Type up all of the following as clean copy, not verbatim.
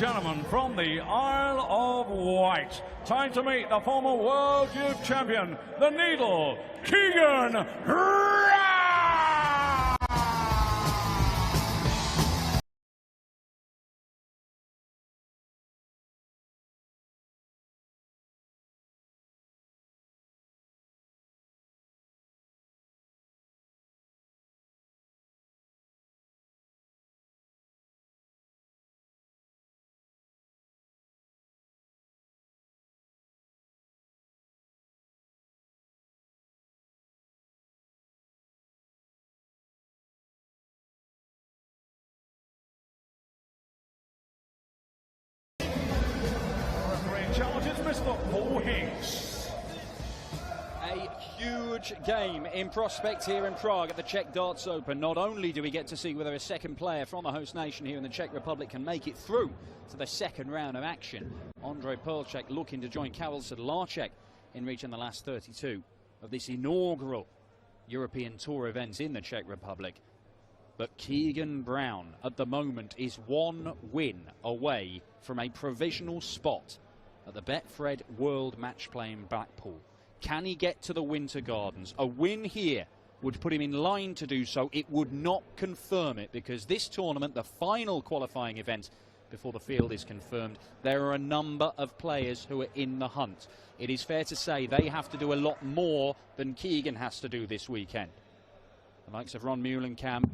gentlemen, from the Isle of Wight, time to meet the former World Youth Champion, the Needle, Keegan Brown! Charges Mr. Paul Hicks. A huge game in prospect here in Prague at the Czech Darts Open. Not only do we get to see whether a second player from the host nation here in the Czech Republic can make it through to the second round of action. Ondřej Plsek looking to join Karel Sedláček in reaching the last 32 of this inaugural European Tour event in the Czech Republic. But Keegan Brown at the moment is one win away from a provisional spot at the Betfred World Match Play in Blackpool. Can he get to the Winter Gardens? A win here would put him in line to do so. It would not confirm it, because this tournament, the final qualifying event before the field is confirmed, there are a number of players who are in the hunt. It is fair to say they have to do a lot more than Keegan has to do this weekend. The likes of Ron Meulenkamp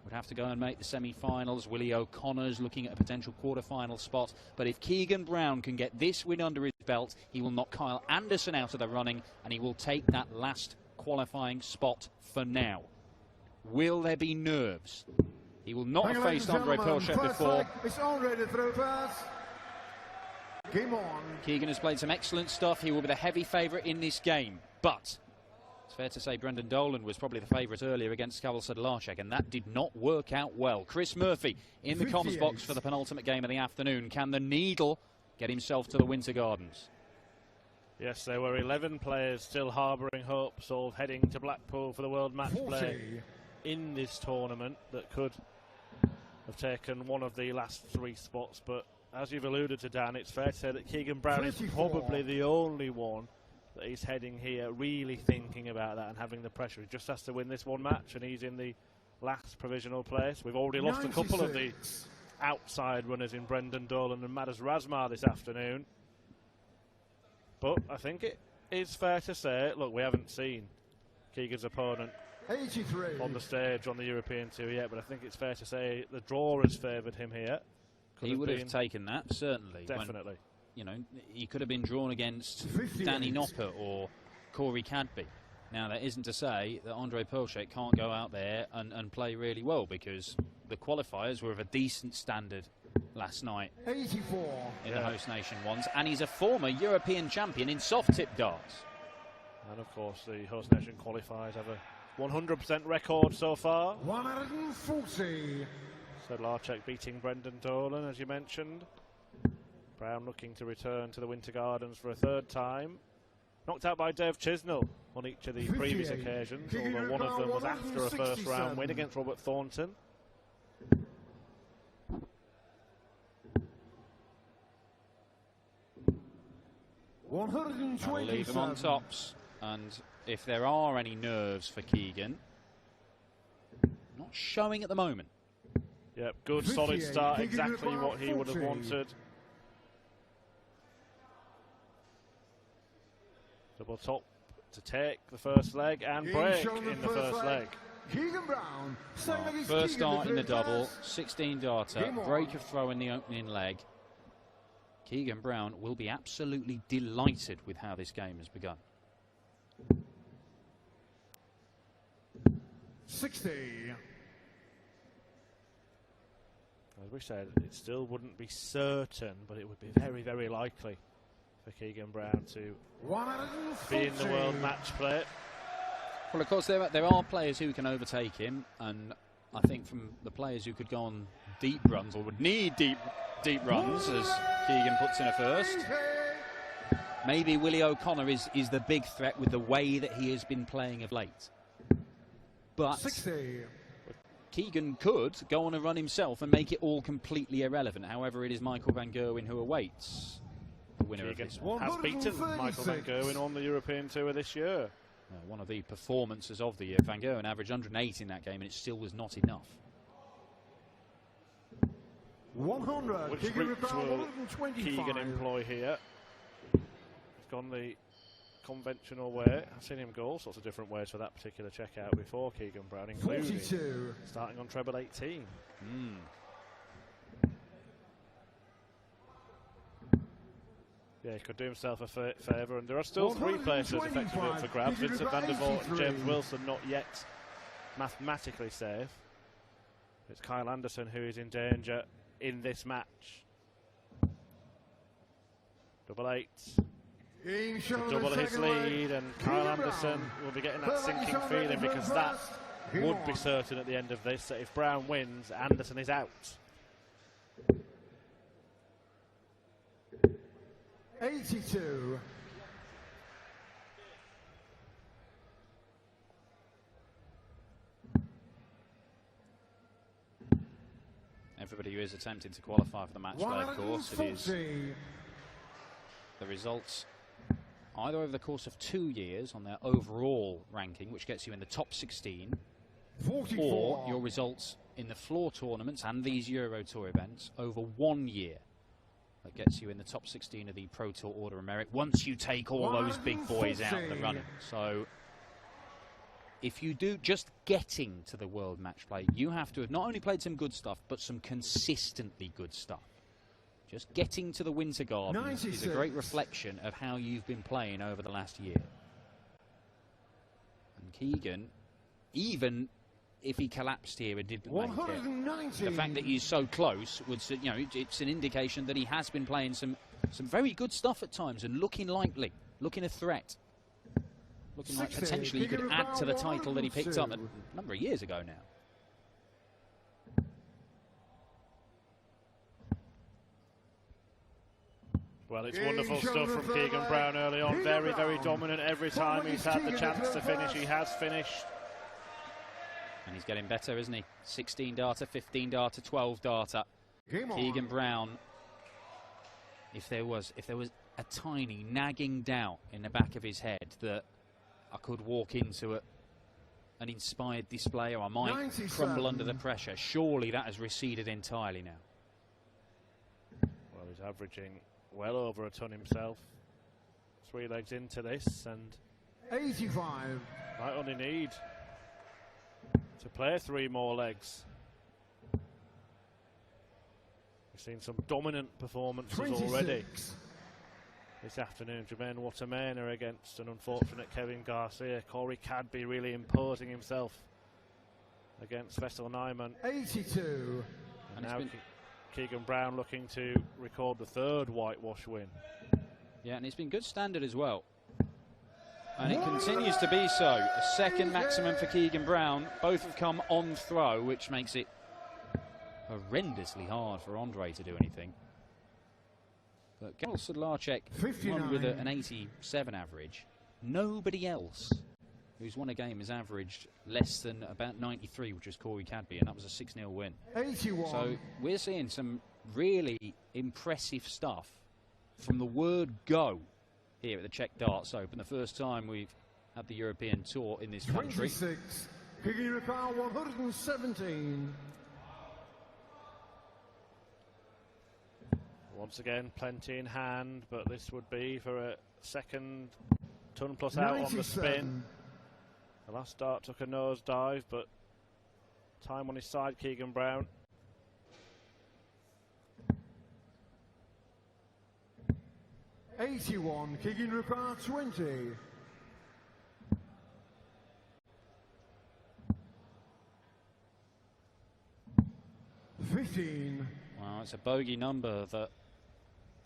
would have to go and make the semi-finals. Willie O'Connor's looking at a potential quarter-final spot. But if Keegan Brown can get this win under his belt, he will knock Kyle Anderson out of the running, and he will take that last qualifying spot for now. Will there be nerves? He will not have faced Ondřej Plsek before. It's Ondřej to throw pass. Game on. Keegan has played some excellent stuff. He will be the heavy favourite in this game. But it's fair to say Brendan Dolan was probably the favourite earlier against Karel Sedláček, and that did not work out well. Chris Murphy in the comms box for the penultimate game of the afternoon. Can the Needle get himself to the Winter Gardens? Yes, there were 11 players still harbouring hopes of heading to Blackpool for the World Match Play in this tournament that could have taken one of the last 3 spots. But as you've alluded to, Dan, it's fair to say that Keegan Brown is probably the only one that he's heading here really thinking about that and having the pressure. He just has to win this one match, and he's in the last provisional place. We've already lost a couple of the outside runners in Brendan Dolan and Madas Razmar this afternoon. But I think it is fair to say, look, we haven't seen Keegan's opponent 83 on the stage on the European Tour yet, but I think it's fair to say the draw has favoured him here. He would have taken that, certainly. Definitely. You know, he could have been drawn against Danny Noppert or Corey Cadby. Now, that isn't to say that Ondřej Plsek can't go out there and play really well, because the qualifiers were of a decent standard last night 84 in the host nation ones, and he's a former European champion in soft-tip darts. And, of course, the host nation qualifiers have a 100% record so far. 140. Sedláček beating Brendan Dolan, as you mentioned. Brown looking to return to the Winter Gardens for a 3rd time. Knocked out by Dave Chisnell on each of the previous occasions, although one of them was after a 1st round win against Robert Thornton. I'll leave him on tops, and if there are any nerves for Keegan, not showing at the moment. Yep, good solid start, exactly what he would have wanted. Double top to take the first leg and break in the first leg. Keegan Brown. First start in the double, 16 darter, break of throw in the opening leg. Keegan Brown will be absolutely delighted with how this game has begun. 60. As we said, it still wouldn't be certain, but it would be very, very likely for Keegan Brown to be in the World Match Play. Well, of course, there are players who can overtake him, and I think from the players who could go on deep runs, or would need deep runs, as Keegan puts in a first, maybe Willie O'Connor is the big threat with the way that he has been playing of late. But 60. Keegan could go on a run himself and make it all completely irrelevant. However, it is Michael van Gerwen who awaits the winner of this one. Has beaten Michael van Gerwen on the European Tour this year. One of the performances of the year. Van Gerwen averaged 108 in that game, and it still was not enough. 100. Which route will Keegan employ here? He's gone the conventional way. I've seen him go all sorts of different ways for that particular checkout before, Keegan Brown, including 42. Starting on treble 18. Yeah, he could do himself a favour, and there are still 3 places effectively up for grabs. Vincent van der Voort and James Wilson not yet mathematically safe. It's Kyle Anderson who is in danger in this match. Double 8. To double his lead, and Kyle Anderson will be getting that sinking feeling, because that would be certain at the end of this, that if Brown wins, Anderson is out. 82. Everybody who is attempting to qualify for the match play, of course, it is the results either over the course of 2 years on their overall ranking, which gets you in the top 16, 44. or your results in the floor tournaments and these Euro Tour events over 1 year. That gets you in the top 16 of the Pro Tour Order of Merit once you take all those big boys out of the running. So if you do just getting to the World Match Play, you have to have not only played some good stuff, but some consistently good stuff. Just getting to the Winter Gardens is a great reflection of how you've been playing over the last year. And Keegan, even if he collapsed here and didn't make it, the fact that he's so close would, you know, it's an indication that he has been playing some very good stuff at times and looking likely, looking a threat, looking like potentially he could add to the title that he picked up a number of years ago now. Well, it's wonderful stuff from Keegan Brown early on. Very, very dominant every time he's had the chance to finish. He has finished. And he's getting better, isn't he? 16 data, 15 data, 12 data. Keegan Brown, if there was a tiny nagging doubt in the back of his head that I could walk into an inspired display or I might 97. crumble under the pressure, surely that has receded entirely now. Well, he's averaging well over a ton himself. 3 legs into this, and 85. might only need to play 3 more legs. We've seen some dominant performances 26. already this afternoon. Jermaine Watermaner against an unfortunate Kevin Garcia. Corey Cadby really imposing himself against Vessel Nyman. 82. And now Keegan Brown looking to record the 3rd whitewash win. Yeah, and it's been good standard as well. And it continues to be so. A 2nd maximum for Keegan Brown. Both have come on throw, which makes it horrendously hard for Andre to do anything. But Karol Sedlacek won with an 87 average. Nobody else who's won a game has averaged less than about 93, which was Corey Cadby, and that was a 6-0 win. 81. So we're seeing some really impressive stuff from the word go here at the Czech Darts Open. The first time we've had the European Tour in this country. 26. Keegan 117. Once again, plenty in hand, but this would be for a 2nd ton plus out 97. on the spin. The last start took a nosedive, but time on his side, Keegan Brown. '81. Keegan Rupert 20. '15. Well, it's a bogey number that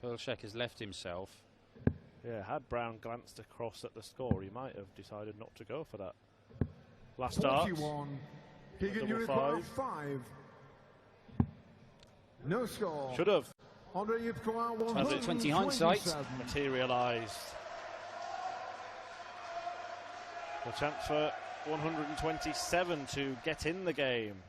Plsek has left himself. Yeah, had Brown glanced across at the score, he might have decided not to go for that. Last start. 41. Keegan Double Rupert 5. 5. No score. Should have. Andre Yipkoa Has it 20 hindsight? Materialised. The chance for 127 to get in the game.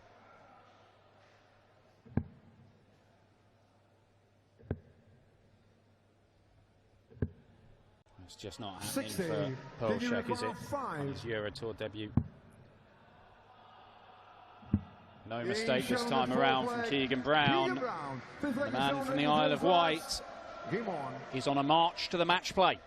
just not happening 60. for Plsek, is it? Five. On his Euro Tour debut. No mistake this time around from Keegan Brown. The man from the Isle of Wight is on a march to the match play.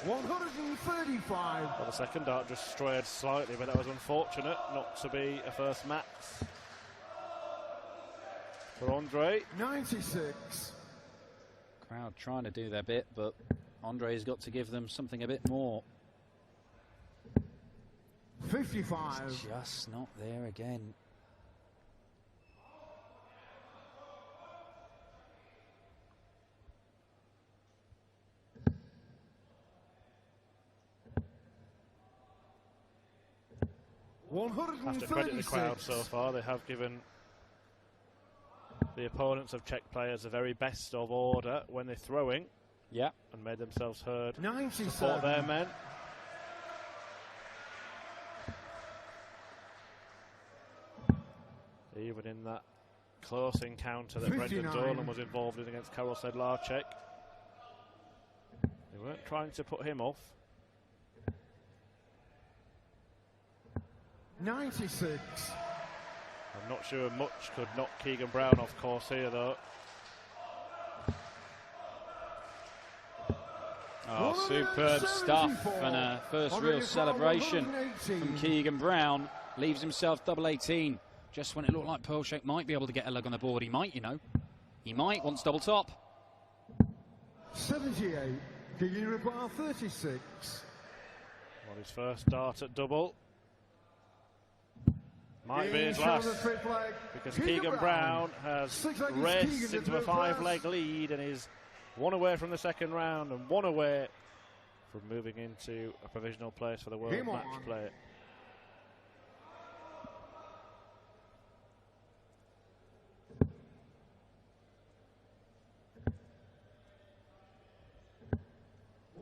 Well, the second dart just strayed slightly, but that was unfortunate not to be a first max for Andre. 96. Crowd trying to do their bit, but Andre's got to give them something a bit more. 55. It's just not there again. Have to credit the crowd so far. They have given the opponents of Czech players the very best of order when they're throwing. Yeah. And made themselves heard. 97. Support their men. Even in that close encounter that 59. Brendan Dolan was involved in against Karol Sedlarczyk, they weren't trying to put him off. 96. I'm not sure much could knock Keegan Brown off course here, though. Oh, superb stuff, and a first real celebration from Keegan Brown. Leaves himself double 18. Just when it looked like Plsek might be able to get a leg on the board. He might, you know. He might, wants double top. 78. Keegan Brown 36. Well, his first dart at double. Might be his last, because Keegan Brown has raced into a 5-leg lead and is one away from the second round and one away from moving into a provisional place for the World Match Play.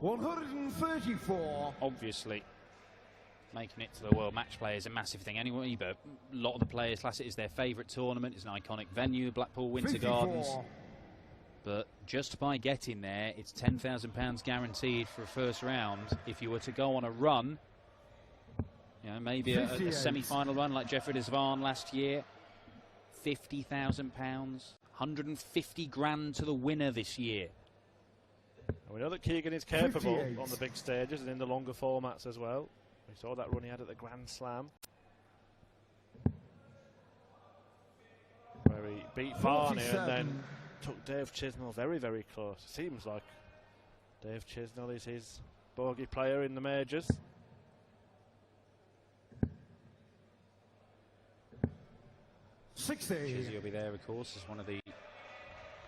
$134. Obviously, making it to the World Match Play is a massive thing anyway, but a lot of the players class it as their favourite tournament. It's an iconic venue, Blackpool Winter 54. Gardens. But just by getting there, it's £10,000 guaranteed for a first round. If you were to go on a run, you know, maybe a semi-final run like Jeffrey Desvan last year, £50,000, 150 grand to the winner this year. And we know that Keegan is capable 58. on the big stages and in the longer formats as well. We saw that run he had at the Grand Slam, where he beat Varney and then took Dave Chisnell very, very close. It seems like Dave Chisnell is his bogey player in the majors. Chizzy will be there, of course, as one of the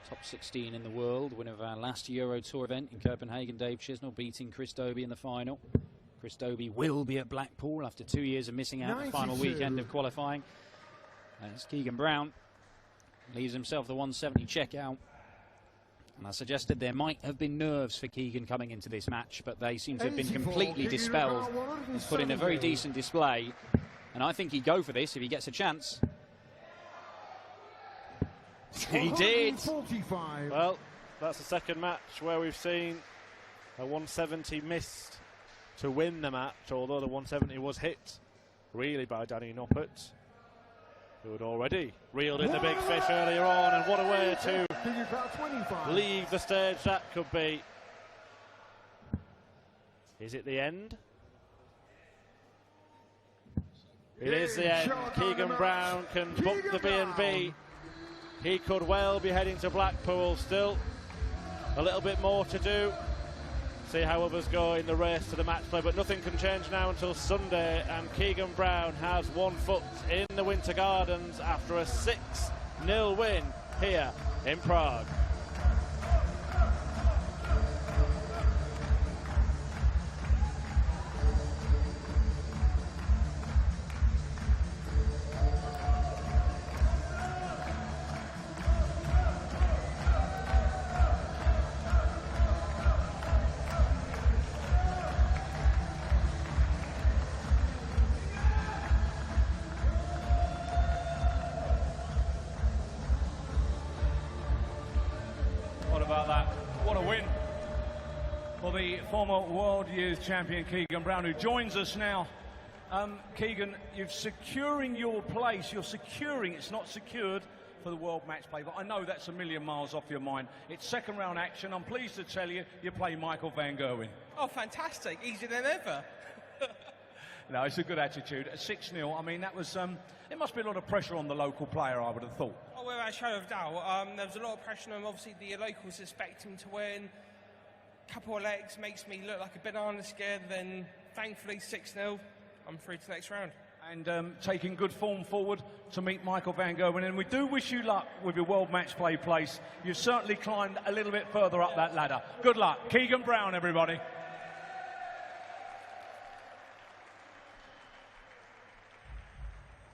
top 16 in the world. Winner of our last Euro Tour event in Copenhagen, Dave Chisnell beating Chris Dobey in the final. Chris Dobey will be at Blackpool after 2 years of missing out the final weekend of qualifying. As Keegan Brown leaves himself the 170 check out. And I suggested there might have been nerves for Keegan coming into this match, but they seem to have been completely dispelled. He's put in a very decent display, and I think he'd go for this if he gets a chance. He did. Well, that's the second match where we've seen a 170 missed to win the match, although the 170 was hit really by Danny Noppert, who had already reeled in the big fish earlier on, and what a way to leave the stage that could be. Is it the end? It is the end. Keegan Brown can book the B&B. He could well be heading to Blackpool. Still a little bit more to do. See how others go in the race to the match play, but nothing can change now until Sunday, and Keegan Brown has 1 foot in the Winter Gardens after a 6-0 win here in Prague. about that. What a win for the former World Youth Champion Keegan Brown, who joins us now. Keegan, you're securing your place. You're securing, it's not secured for the World Match Play, but I know that's a million miles off your mind. It's second round action. I'm pleased to tell you, you play Michael van Gerwen. Oh, fantastic. Easier than ever. No, it's a good attitude. At 6-0, I mean, that was, it must be a lot of pressure on the local player, I would have thought. Oh, without a shadow of doubt. There was a lot of pressure on him. Obviously, the locals expect him to win. Couple of legs makes me look like a banana scared. Then, thankfully, 6-0. I'm through to the next round. And taking good form forward to meet Michael van Gerwen. And we do wish you luck with your World Match Play place. You've certainly climbed a little bit further up that ladder. Good luck. Keegan Brown, everybody.